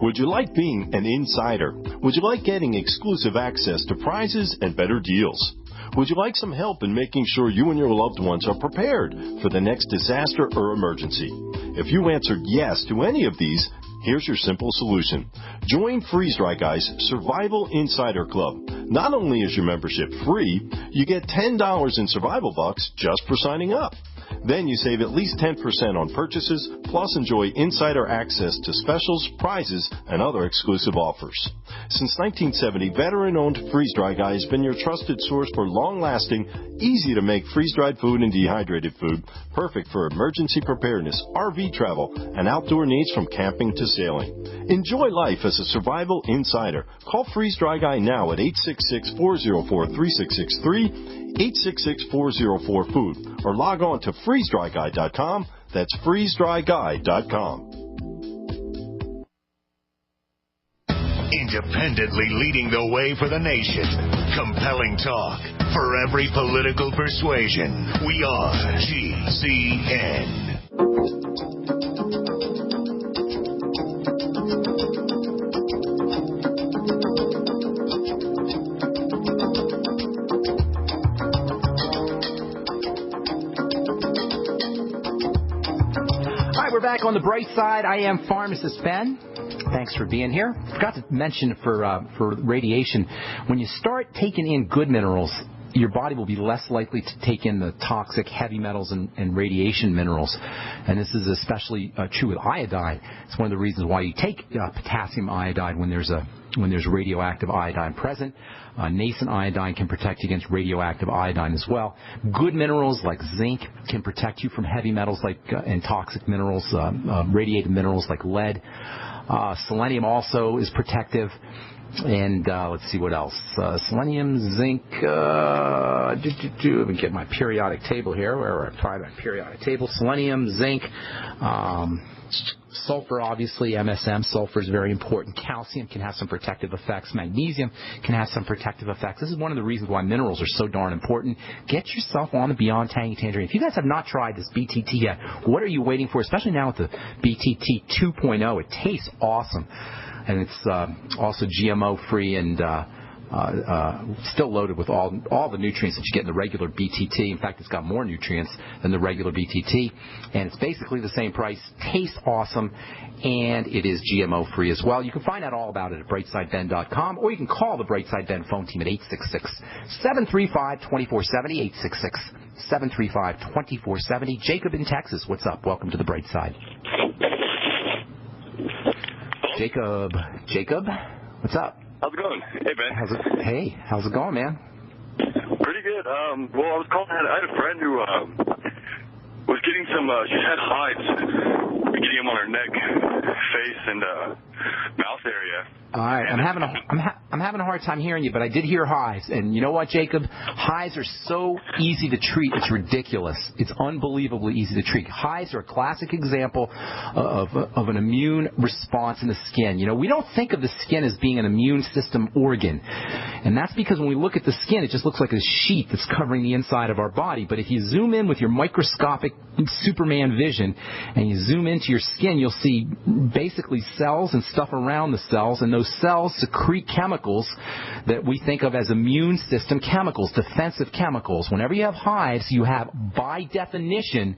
Would you like being an insider? Would you like getting exclusive access to prizes and better deals? Would you like some help in making sure you and your loved ones are prepared for the next disaster or emergency? If you answered yes to any of these, here's your simple solution. Join Freeze Dry Guy's Survival Insider Club. Not only is your membership free, you get $10 in survival bucks just for signing up. Then you save at least 10% on purchases, plus enjoy insider access to specials, prizes, and other exclusive offers. Since 1970, veteran-owned Freeze Dry Guy has been your trusted source for long-lasting, easy-to-make freeze-dried food and dehydrated food, perfect for emergency preparedness, RV travel, and outdoor needs from camping to sailing. Enjoy life as a survival insider. Call Freeze Dry Guy now at 866-404-3663, 866-404-FOOD, or log on to freezedryguy.com. That's freezedryguy.com. Independently leading the way for the nation. Compelling talk for every political persuasion. We are GCN. We're back on the bright side. I am Pharmacist Ben. Thanks for being here. Forgot to mention for radiation, when you start taking in good minerals, your body will be less likely to take in the toxic heavy metals and radiation minerals. And this is especially true with iodine. It's one of the reasons why you take potassium iodide when there's radioactive iodine present. Nascent iodine can protect you against radioactive iodine as well. Good minerals like zinc can protect you from heavy metals and toxic minerals, radiated minerals like lead. Selenium also is protective. And let's see what else. Selenium, zinc. Let me get my periodic table here. Where I find my periodic table. Selenium, zinc. Sulfur, obviously, MSM. Sulfur is very important. Calcium can have some protective effects. Magnesium can have some protective effects. This is one of the reasons why minerals are so darn important. Get yourself on the Beyond Tangy Tangerine. If you guys have not tried this BTT yet, what are you waiting for? Especially now with the BTT 2.0. It tastes awesome. And it's also GMO-free and still loaded with all the nutrients that you get in the regular BTT. In fact, it's got more nutrients than the regular BTT. And it's basically the same price, tastes awesome, and it is GMO-free as well. You can find out all about it at brightsideben.com, or you can call the Brightside Ben phone team at 866-735-2470, 866-735-2470. Jacob in Texas, what's up? Welcome to the Bright Side. Jacob, what's up? How's it going? Hey, Ben. How's it going, man? Pretty good. Well, I was calling. I had a friend who was getting some. She had hives getting them on her neck, face, and mouth area. All right, I'm having a hard time hearing you, but I did hear hives. And you know what, Jacob? Hives are so easy to treat. It's ridiculous. It's unbelievably easy to treat. Hives are a classic example of an immune response in the skin. You know, we don't think of the skin as being an immune system organ. And that's because when we look at the skin, it just looks like a sheet that's covering the inside of our body. But if you zoom in with your microscopic Superman vision and you zoom into your skin, you'll see basically cells and stuff around the cells, and those cells secrete chemicals that we think of as immune system chemicals, defensive chemicals. Whenever you have hives, you have, by definition,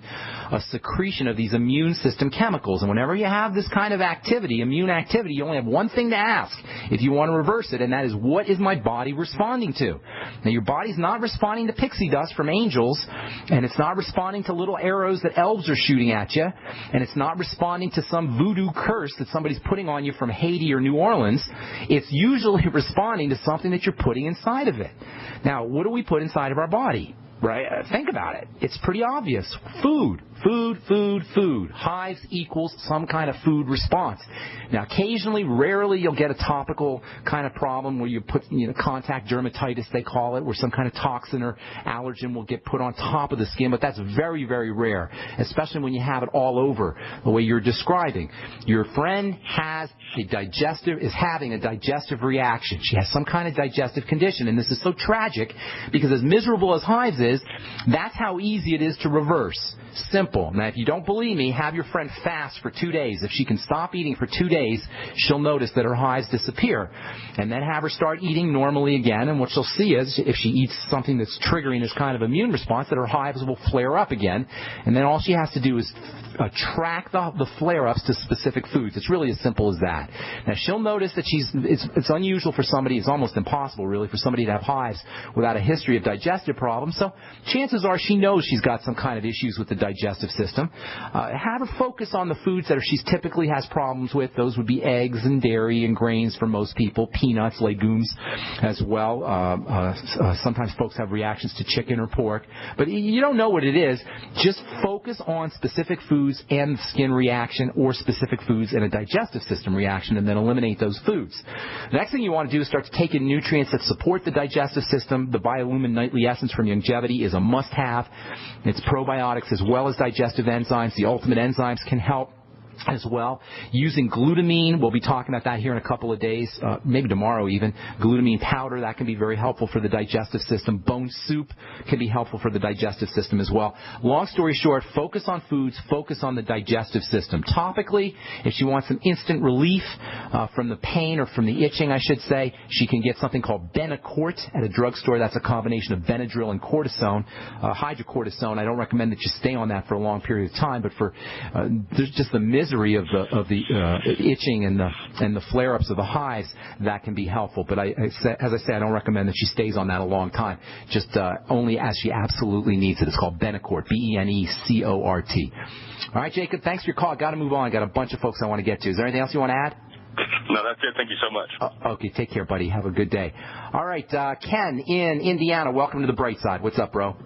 a secretion of these immune system chemicals. And whenever you have this kind of activity, immune activity, you only have one thing to ask if you want to reverse it, and that is, what is my body responding to? Now, your body's not responding to pixie dust from angels, and it's not responding to little arrows that elves are shooting at you, and it's not responding to some voodoo curse that somebody's putting on you from Haiti or New Orleans. It's usually responding to something that you're putting inside of it. Now, what do we put inside of our body? Right? Think about it. It's pretty obvious. Food. Hives equals some kind of food response. Now, occasionally, rarely, you'll get a topical kind of problem where you put, contact dermatitis, they call it, where some kind of toxin or allergen will get put on top of the skin, but that's very, very rare, especially when you have it all over the way you're describing. Your friend is having a digestive reaction. She has some kind of digestive condition, and this is so tragic because as miserable as hives is, that's how easy it is to reverse. Simple. Now, if you don't believe me, have your friend fast for 2 days. If she can stop eating for 2 days, she'll notice that her hives disappear. And then have her start eating normally again, and what she'll see is, if she eats something that's triggering this kind of immune response, that her hives will flare up again. And then all she has to do is track the flare-ups to specific foods. It's really as simple as that. Now, she'll notice that it's unusual for somebody, it's almost impossible, really, for somebody to have hives without a history of digestive problems. So chances are she knows she's got some kind of issues with the digestive system. Have her focus on the foods that she typically has problems with. Those would be eggs and dairy and grains for most people, peanuts, legumes as well. Sometimes folks have reactions to chicken or pork. But you don't know what it is. Just focus on specific foods and skin reaction, or specific foods and a digestive system reaction, and then eliminate those foods. The next thing you want to do is start to take in nutrients that support the digestive system. The Biolumin Nightly Essence from Youngevity is a must-have. It's probiotics as well as digestive enzymes. The ultimate enzymes can help as well. Using glutamine, we'll be talking about that here in a couple of days, maybe tomorrow even. Glutamine powder, that can be very helpful for the digestive system. Bone soup can be helpful for the digestive system as well. Long story short, focus on foods, focus on the digestive system. Topically, if she wants some instant relief from the pain or from the itching, I should say, she can get something called Benacort at a drugstore. That's a combination of Benadryl and cortisone, hydrocortisone. I don't recommend that you stay on that for a long period of time, but for there's just the misery of the itching and the flare-ups of the hives, that can be helpful. But as I say, I don't recommend that she stays on that a long time. Just only as she absolutely needs it. It's called Benacort, Benecort. All right, Jacob, thanks for your call. I got to move on. I got a bunch of folks I want to get to. Is there anything else you want to add? No, that's it. Thank you so much. Okay, take care, buddy. Have a good day. All right, Ken in Indiana, welcome to the bright side. What's up, bro?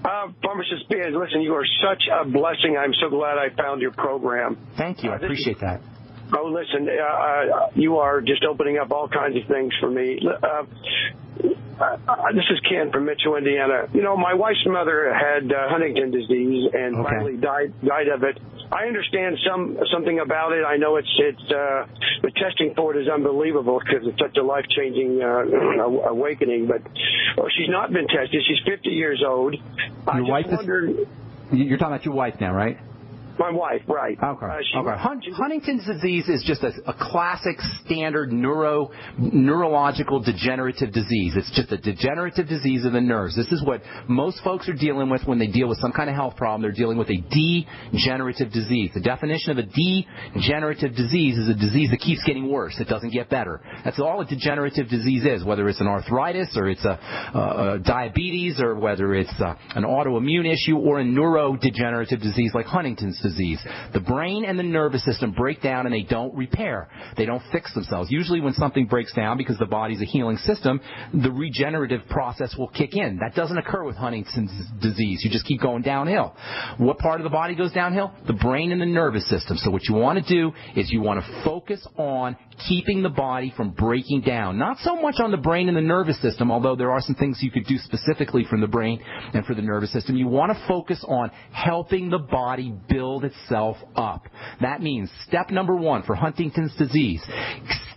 Pharmacist Ben, listen, you are such a blessing. I'm so glad I found your program. Thank you. I appreciate that. Oh, listen, you are just opening up all kinds of things for me. This is Ken from Mitchell, Indiana. You know, my wife's mother had Huntington's disease and finally died of it. I understand something about it. I know the testing for it is unbelievable because it's such a life-changing awakening. But she's not been tested. She's 50 years old. Your wife you're talking about your wife now, right? My wife, right. Okay. Huntington's disease is just a classic standard neurological degenerative disease. It's just a degenerative disease of the nerves. This is what most folks are dealing with when they deal with some kind of health problem. They're dealing with a degenerative disease. The definition of a degenerative disease is a disease that keeps getting worse. It doesn't get better. That's all a degenerative disease is, whether it's an arthritis or it's a diabetes or whether it's an autoimmune issue or a neurodegenerative disease like Huntington's disease. The brain and the nervous system break down and they don't repair. They don't fix themselves. Usually when something breaks down, because the body's a healing system, the regenerative process will kick in. That doesn't occur with Huntington's disease. You just keep going downhill. What part of the body goes downhill? The brain and the nervous system. So what you want to do is you want to focus on keeping the body from breaking down. Not so much on the brain and the nervous system, although there are some things you could do specifically from the brain and for the nervous system. You want to focus on helping the body build itself up. That means step number 1 for Huntington's disease,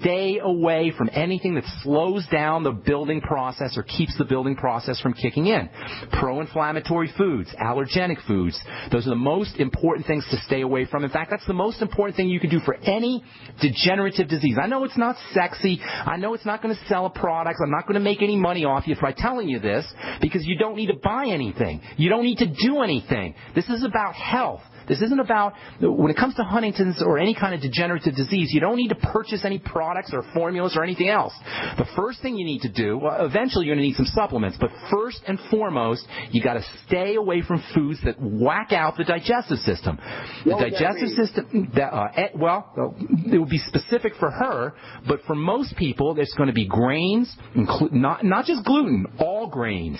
stay away from anything that slows down the building process or keeps the building process from kicking in. Pro-inflammatory foods, allergenic foods, those are the most important things to stay away from. In fact, that's the most important thing you can do for any degenerative disease. I know it's not sexy. I know it's not going to sell a product. I'm not going to make any money off you by telling you this, because you don't need to buy anything. You don't need to do anything. This is about health. This isn't about, when it comes to Huntington's or any kind of degenerative disease, you don't need to purchase any products or formulas or anything else. The first thing you need to do, well, eventually you're going to need some supplements, but first and foremost, you got to stay away from foods that whack out the digestive system. The digestive system, well, it would be specific for her, but for most people, there's going to be grains, not just gluten, all grains,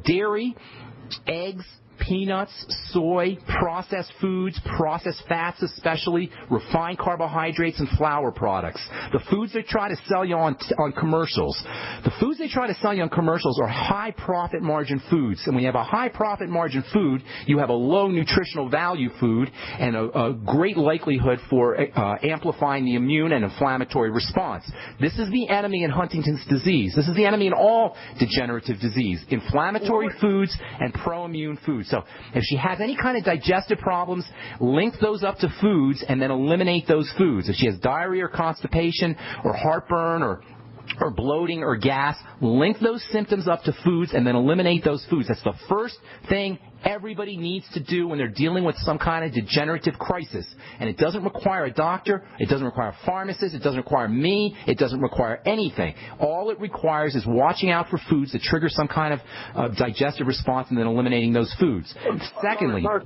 dairy, eggs, peanuts, soy, processed foods, processed fats especially, refined carbohydrates, and flour products. The foods they try to sell you on commercials. The foods they try to sell you on commercials are high profit margin foods. And when you have a high profit margin food, you have a low nutritional value food and a great likelihood for amplifying the immune and inflammatory response. This is the enemy in Huntington's disease. This is the enemy in all degenerative disease. Inflammatory foods and pro-immune foods. So if she has any kind of digestive problems, link those up to foods and then eliminate those foods. If she has diarrhea or constipation or heartburn or bloating or gas, link those symptoms up to foods and then eliminate those foods. That's the first thing everybody needs to do when they're dealing with some kind of degenerative crisis. And it doesn't require a doctor, it doesn't require a pharmacist, it doesn't require me, it doesn't require anything. All it requires is watching out for foods that trigger some kind of digestive response and then eliminating those foods. Secondly, what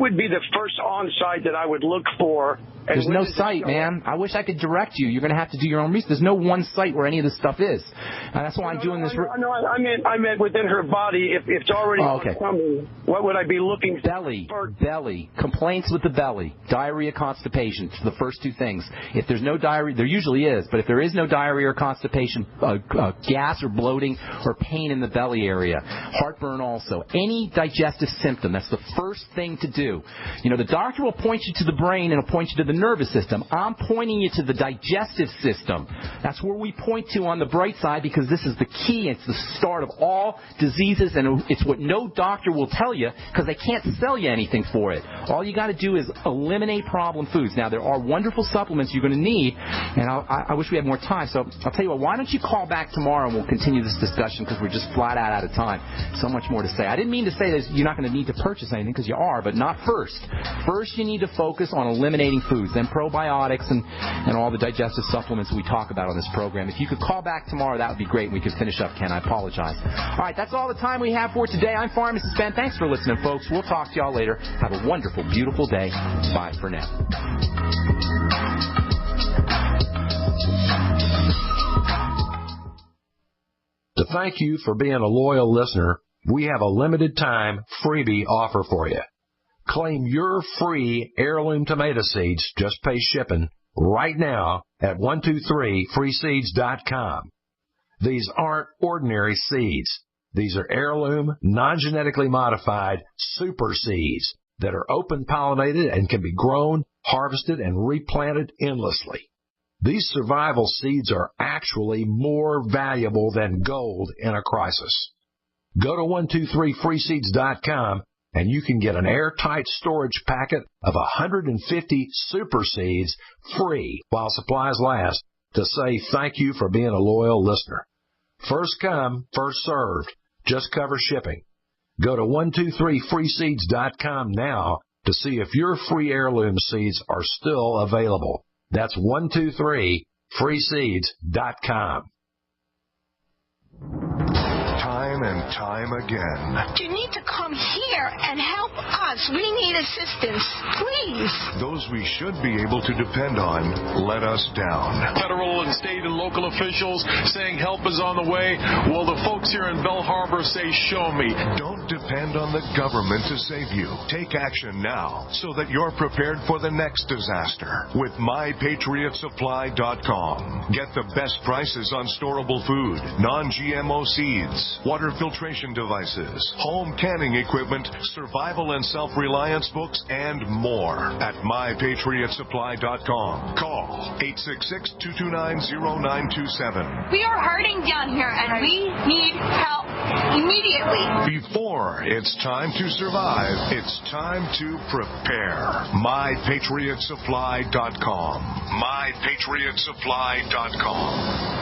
would be the first on-site that I would look for? There's no site, man. I wish I could direct you. You're going to have to do your own research. There's no one site where any of this stuff is. And that's why I'm doing this. No, I meant within her body. If it's already coming, what would I be looking for? Belly. Complaints with the belly. Diarrhea, constipation. It's the first two things. If there's no diarrhea, there usually is, but if there is no diarrhea or constipation, gas or bloating or pain in the belly area, heartburn also, any digestive symptom, that's the first thing to do. You know, the doctor will point you to the brain and will point you to the nervous system. I'm pointing you to the digestive system. That's where we point to on the bright side, because this is the key. It's the start of all diseases, and it's what no doctor will tell you because they can't sell you anything for it. All you got to do is eliminate problem foods. Now, there are wonderful supplements you're going to need, and I wish we had more time, so I'll tell you what, why don't you call back tomorrow and we'll continue this discussion, because we're just flat out of time. So much more to say. I didn't mean to say that you're not going to need to purchase anything, because you are, but not first. First, you need to focus on eliminating foods, then probiotics and all the digestive supplements we talk about on this program. If you could call back tomorrow, that would be great, and we could finish up, Ken. I apologize. All right, that's all the time we have for today. I'm Pharmacist Ben. Thanks for listening, folks. We'll talk to y'all later. Have a wonderful, beautiful day. Bye for now. To thank you for being a loyal listener, we have a limited time freebie offer for you. Claim your free heirloom tomato seeds, just pay shipping, right now at 123freeseeds.com. These aren't ordinary seeds. These are heirloom, non-genetically modified super seeds that are open-pollinated and can be grown, harvested, and replanted endlessly. These survival seeds are actually more valuable than gold in a crisis. Go to 123freeseeds.com and you can get an airtight storage packet of 150 super seeds free while supplies last to say thank you for being a loyal listener. First come, first served. Just cover shipping. Go to 123freeseeds.com now to see if your free heirloom seeds are still available. That's 123freeseeds.com. Time and time again. You need to come here. here and help us. We need assistance, please. Those we should be able to depend on let us down. Federal and state and local officials saying help is on the way. Well, the folks here in Belle Harbor say, show me. Don't depend on the government to save you. Take action now so that you're prepared for the next disaster with MyPatriotSupply.com. Get the best prices on storable food, non-GMO seeds, water filtration devices, home canning equipment, survival and self-reliance books, and more at MyPatriotSupply.com. Call 866-229-0927. We are hurting down here, and we need help immediately. Before it's time to survive, it's time to prepare. MyPatriotSupply.com. MyPatriotSupply.com.